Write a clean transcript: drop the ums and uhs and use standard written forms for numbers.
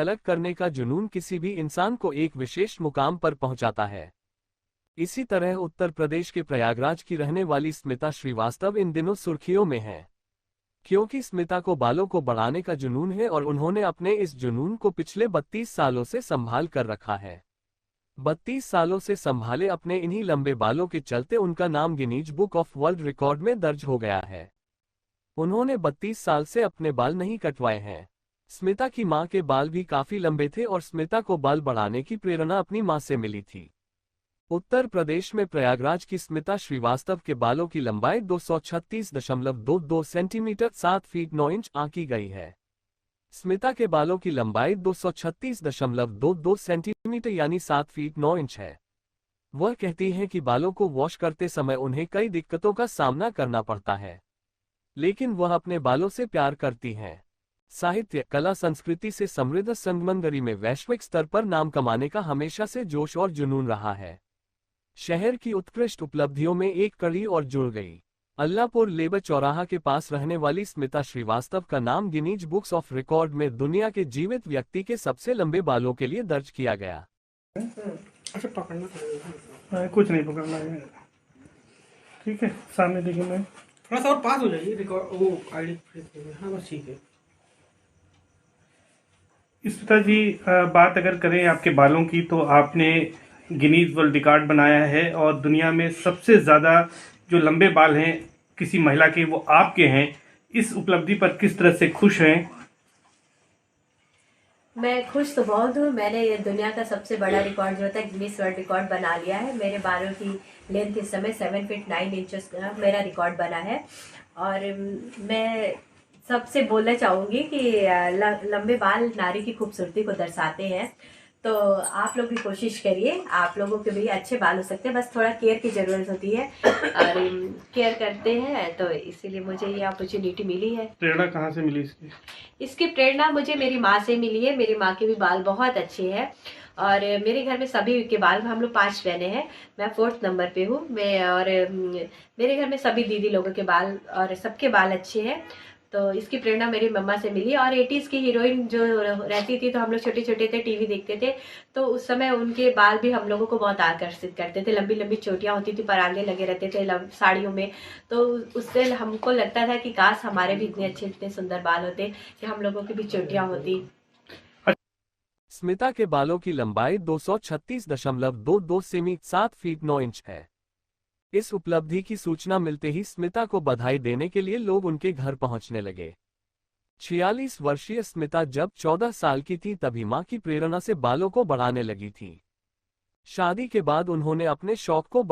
अलग करने का जुनून किसी भी इंसान को एक विशेष मुकाम पर पहुंचाता है। इसी तरह उत्तर प्रदेश के प्रयागराज की रहने वाली स्मिता श्रीवास्तव इन दिनों सुर्खियों में हैं, क्योंकि स्मिता को बालों को बढ़ाने का जुनून है और उन्होंने अपने इस जुनून को पिछले 32 सालों से संभाल कर रखा है। 32 सालों से संभाले अपने इन्हीं लंबे बालों के चलते उनका नाम Guinness book of world record में दर्ज हो गया है। उन्होंने 32 साल से अपने बाल नहीं कटवाए हैं। स्मिता की मां के बाल भी काफी लंबे थे और स्मिता को बाल बढ़ाने की प्रेरणा अपनी मां से मिली थी। उत्तर प्रदेश में प्रयागराज की स्मिता श्रीवास्तव के बालों की लंबाई 236.22 सेंटीमीटर 7 फीट 9 इंच आंकी गई है। स्मिता के बालों की लंबाई 236.22 सेंटीमीटर यानी 7 फीट 9 इंच है। वह कहती हैं कि बालों को वॉश करते समय उन्हें कई दिक्कतों का सामना करना पड़ता है, लेकिन वह अपने बालों से प्यार करती हैं। साहित्य, कला, संस्कृति से समृद्ध संगमरमरी में वैश्विक स्तर पर नाम कमाने का हमेशा से जोश और जुनून रहा है। शहर की उत्कृष्ट उपलब्धियों में एक कड़ी और जुड़ गई। अल्लाहपुर लेबर चौराहा के पास रहने वाली स्मिता श्रीवास्तव का नाम गिनीज बुक्स ऑफ रिकॉर्ड में दुनिया के जीवित व्यक्ति के सबसे लंबे बालों के लिए दर्ज किया गया। अच्छा, पकड़ना कुछ नहीं पकड़ना है, ठीक है। सामने देखिए, मैं थोड़ा सा और पास हो जाइए, रिकॉर्ड वो आईडी। हाँ बस ठीक है। स्मिता जी, बात अगर करें आपके बालों की तो आपने गिनीज वर्ल्ड रिकॉर्ड बनाया है और दुनिया में सबसे ज़्यादा जो लंबे बाल हैं किसी महिला के वो आपके हैं। इस उपलब्धि पर किस तरह से खुश हैं? मैं खुश तो बहुत हूँ। मैंने ये दुनिया का सबसे बड़ा रिकॉर्ड जो होता है गिनीज वर्ल्ड रिकॉर्ड बना लिया है। मेरे बालों की लेंथ इस समय 7 फीट 9 इंचेस का मेरा रिकॉर्ड बना है। और मैं सबसे बोलना चाहूँगी कि लंबे बाल नारी की खूबसूरती को दर्शाते हैं, तो आप लोग भी कोशिश करिए। आप लोगों के भी अच्छे बाल हो सकते हैं, बस थोड़ा केयर की ज़रूरत होती है और केयर करते हैं, तो इसीलिए मुझे ये अपॉर्चुनिटी मिली है। प्रेरणा कहाँ से मिली इसकी? इसकी प्रेरणा मुझे मेरी माँ से मिली है। मेरी माँ के भी बाल बहुत अच्छे हैं और मेरे घर में सभी के बाल, हम लोग 5 बहनें हैं, मैं 4th नंबर पे हूँ मैं। और मेरे घर में सभी दीदी लोगों के बाल और सबके बाल अच्छे हैं, तो इसकी प्रेरणा मेरी मम्मा से मिली। और 80s की हीरोइन जो रहती थी, तो हम लोग छोटे छोटे थे, टीवी देखते थे, तो उस समय उनके बाल भी हम लोगों को बहुत आकर्षित करते थे। लंबी लंबी चोटियाँ होती थी, परांदे लगे रहते थे साड़ियों में, तो उससे हमको लगता था कि काश हमारे भी इतने अच्छे इतने सुंदर बाल होते कि हम लोगों की भी चोटियाँ होती। स्मिता के बालों की लंबाई 236.22 सेमी 7 फीट 9 इंच है। इस उपलब्धि की सूचना मिलते ही स्मिता को बधाई देने के लिए लोग उनके घर पहुंचने लगे। 46 वर्षीय स्मिता जब 14 साल की थी तभी मां की प्रेरणा से बालों को बढ़ाने लगी थी। शादी के बाद उन्होंने अपने शौक को